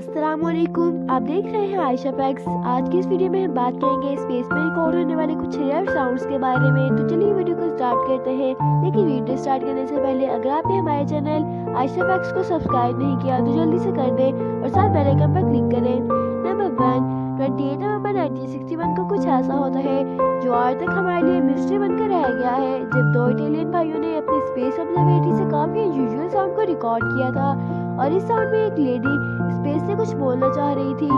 अस्सलामुअलैकुम, आप देख रहे हैं आयशा फैक्ट्स। आज की इस वीडियो में हम बात करेंगे स्पेस में रिकॉर्ड होने वाले कुछ रेयर साउंड्स के बारे में। तो चलिए वीडियो को स्टार्ट करते हैं। लेकिन वीडियो स्टार्ट करने से पहले अगर आपने हमारे चैनल आयशा फैक्ट्स को सब्सक्राइब नहीं किया तो जल्दी से कर दें और साथ बेल आइकन पर क्लिक करें। नंबर 1, 28 नवंबर 1961 को कुछ ऐसा होता है जो आज तक हमारे लिए मिस्ट्री बनकर रह गया है। जब दो इटालियन भाइयों ने अपने स्पेस ऑब्जर्वेटरी से काफी अनयूजुअल साउंड को रिकॉर्ड किया था और इस साउंड में एक लेडी स्पेस से कुछ बोलना चाह रही थी।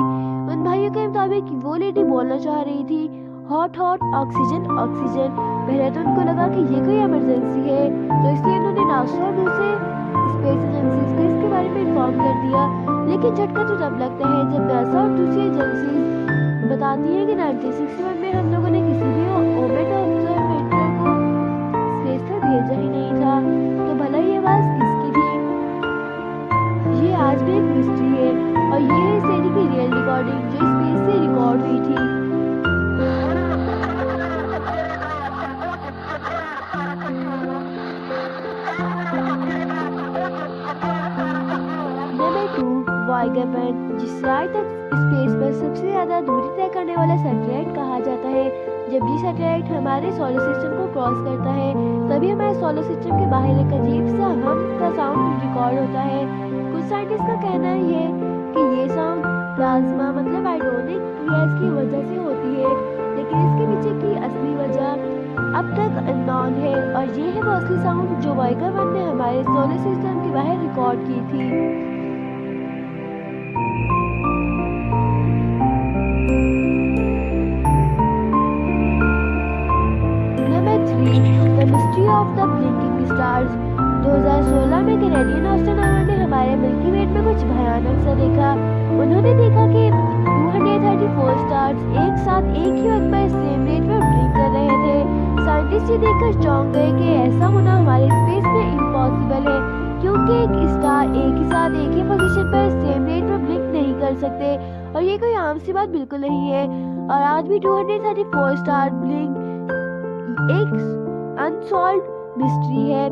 उन भाइयों के मुताबिक वो लेडी बोलना चाह रही थी हॉट हॉट ऑक्सीजन ऑक्सीजन। पहले तो उनको लगा कि ये कोई इमरजेंसी है, तो इसलिए उन्होंने नासा और दूसरे स्पेस एजेंसीज को इसके बारे में इन्फॉर्म कर दिया। लेकिन झटका तो तब लगता है जब नासा और दूसरी एजेंसीज बताती हैं कि 1961 में हम लोगों ने किसी भी ओमेट ऑब्जर्वेटर को स्पेस पर भेजा ही नहीं था। तो भला ये आवाज किसकी थी? ये आज भी एक मिस्ट्री है और ये है इस लेडी की रियल रिकॉर्डिंग जो स्पेस से रिकॉर्ड हुई थी। नंबर 2, वॉयेजर 1, जिससे आज तक स्पेस पर सबसे ज्यादा दूरी तय करने वाला सैटेलाइट कहा जाता है। जब ये सैटेलाइट हमारे सोलर सिस्टम को क्रॉस करता है तभी हमारे सोलर सिस्टम के बाहर एक अजीब सा हम का साउंड रिकॉर्ड होता है। कुछ साइंटिस्ट का कहना है कि ये साउंड प्लाज्मा मतलब आयोनिक गैस की वजह से होती है, लेकिन इसके पीछे की असली वजह अब तक अननोन है और ये है वो असली साउंड जो वॉयेजर 1 ने हमारे सोलर सिस्टम के बाहर रिकॉर्ड की थी। Number 3, the mystery of the blinking stars. 2016 में कैनेडियन एस्ट्रोनॉमर ने हमारे मिल्की वे में कुछ भयानक सा देखा। उन्होंने देखा कि 234 स्टार्स एक साथ एक ही वक्त पर सेम रेट पर ब्लिंक कर रहे थे। साइंटिस्ट ये देखकर चौंक गए कि ऐसा होना हमारे स्पेस में इम्पॉसिबल है, क्योंकि एक स्टार एक ही साथ एक ही पोजीशन पर सेम रेट पर ब्लिंक नहीं कर सकते और ये कोई आम सी बात बिल्कुल नहीं है। और आज भी 234 स्टार ब्लिंक एक अनसॉल्व्ड मिस्ट्री है।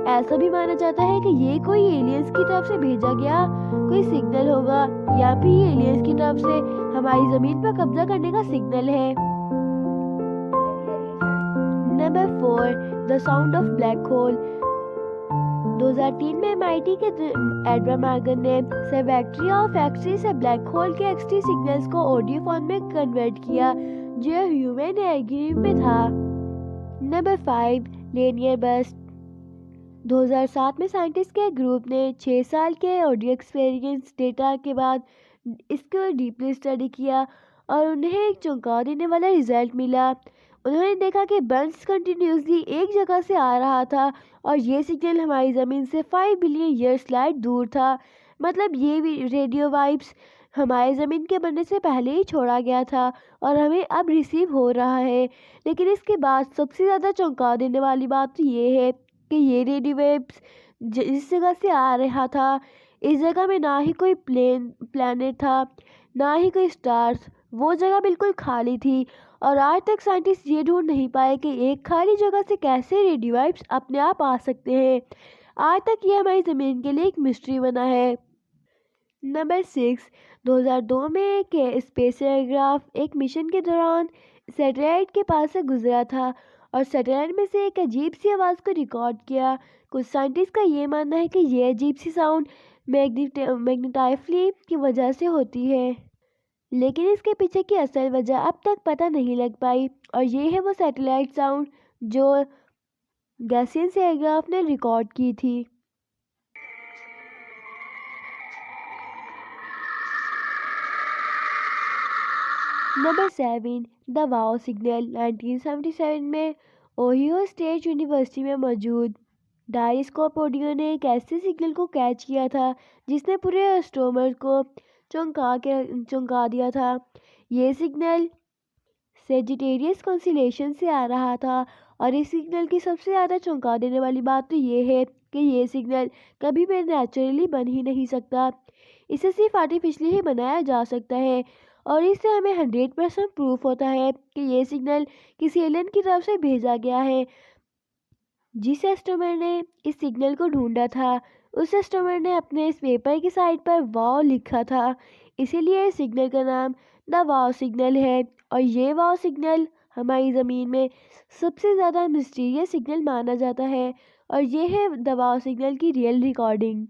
ऐसा भी माना जाता है कि ये कोई एलियंस की तरफ से भेजा गया कोई सिग्नल होगा या फिर ये एलियंस की तरफ से हमारी जमीन पर कब्जा करने का सिग्नल है। Number 4, the sound of black hole. 2003 में MIT के एडवर्ड मॉर्गन ने सर्वेक्ट्री ऑफ एक्स-रे से ब्लैक होल के एक्स-रे सिग्नल्स को ऑडियो फॉर्म में कन्वर्ट किया जो ह्यूमन एल्गोरिथम में था। Number 5, linear burst. 2007 में साइंटिस्ट के ग्रुप ने 6 साल के ऑडियो एक्सपीरियंस डेटा के बाद इसको डीपली स्टडी किया और उन्हें एक चौंका देने वाला रिजल्ट मिला। उन्होंने देखा कि बर्न्स कंटिन्यूसली एक जगह से आ रहा था और ये सिग्नल हमारी ज़मीन से 5 बिलियन ईयर्स लाइट दूर था। मतलब ये रेडियो वाइब्स हमारे ज़मीन के बनने से पहले ही छोड़ा गया था और हमें अब रिसीव हो रहा है। लेकिन इसके बाद सबसे ज़्यादा चौंका देने वाली बात तो ये है कि ये रेडियो वेव्स जिस जगह से आ रहा था इस जगह में ना ही कोई प्लैनेट था ना ही कोई स्टार्स। वो जगह बिल्कुल खाली थी और आज तक साइंटिस्ट ये ढूंढ नहीं पाए कि एक खाली जगह से कैसे रेडियो वेव्स अपने आप आ सकते हैं। आज तक ये हमारी ज़मीन के लिए एक मिस्ट्री बना है। नंबर 6, 2002 में एक स्पेस एयरक्राफ्ट एक मिशन के दौरान सैटेलाइट के पास से गुजरा था और सैटेलाइट में से एक अजीब सी आवाज़ को रिकॉर्ड किया। कुछ साइंटिस्ट का ये मानना है कि ये अजीब सी साउंड मैग्नेटाइफली की वजह से होती है, लेकिन इसके पीछे की असल वजह अब तक पता नहीं लग पाई और ये है वो सैटेलाइट साउंड जो गैसियन एयरक्राफ्ट ने रिकॉर्ड की थी। Number 7, the wow signal. 1977 में ओहियो स्टेट यूनिवर्सिटी में मौजूद डायस्कोप ऑडियो ने एक ऐसे सिग्नल को कैच किया था जिसने पूरे एस्ट्रोनॉमर को चौंका दिया था। ये सिग्नल सेजिटेरियस कॉन्स्टेलेशन से आ रहा था और इस सिग्नल की सबसे ज़्यादा चौंका देने वाली बात तो ये है कि ये सिग्नल कभी भी नेचुरली बन ही नहीं सकता। इसे सिर्फ आर्टिफिशियली ही बनाया जा सकता है और इससे हमें 100% प्रूफ होता है कि ये सिग्नल किसी एलियन की तरफ से भेजा गया है। जिस एस्ट्रोनॉमर ने इस सिग्नल को ढूंढा था उस एस्ट्रोनॉमर ने अपने इस पेपर की साइड पर वाओ लिखा था। इसीलिए इस सिग्नल का नाम द वाव सिग्नल है। और ये वाव सिग्नल हमारी ज़मीन में सबसे ज़्यादा मिस्टीरियस सिग्नल माना जाता है। और ये है द वाव सिग्नल की रियल रिकॉर्डिंग।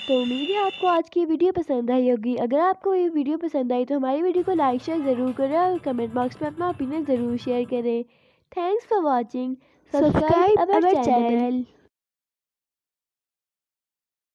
तो उम्मीद है आपको आज की वीडियो पसंद आई होगी। अगर आपको ये वीडियो पसंद आई तो हमारी वीडियो को लाइक शेयर ज़रूर करें और कमेंट बॉक्स में अपना ओपिनियन ज़रूर शेयर करें। Thanks for watching. Subscribe our channel.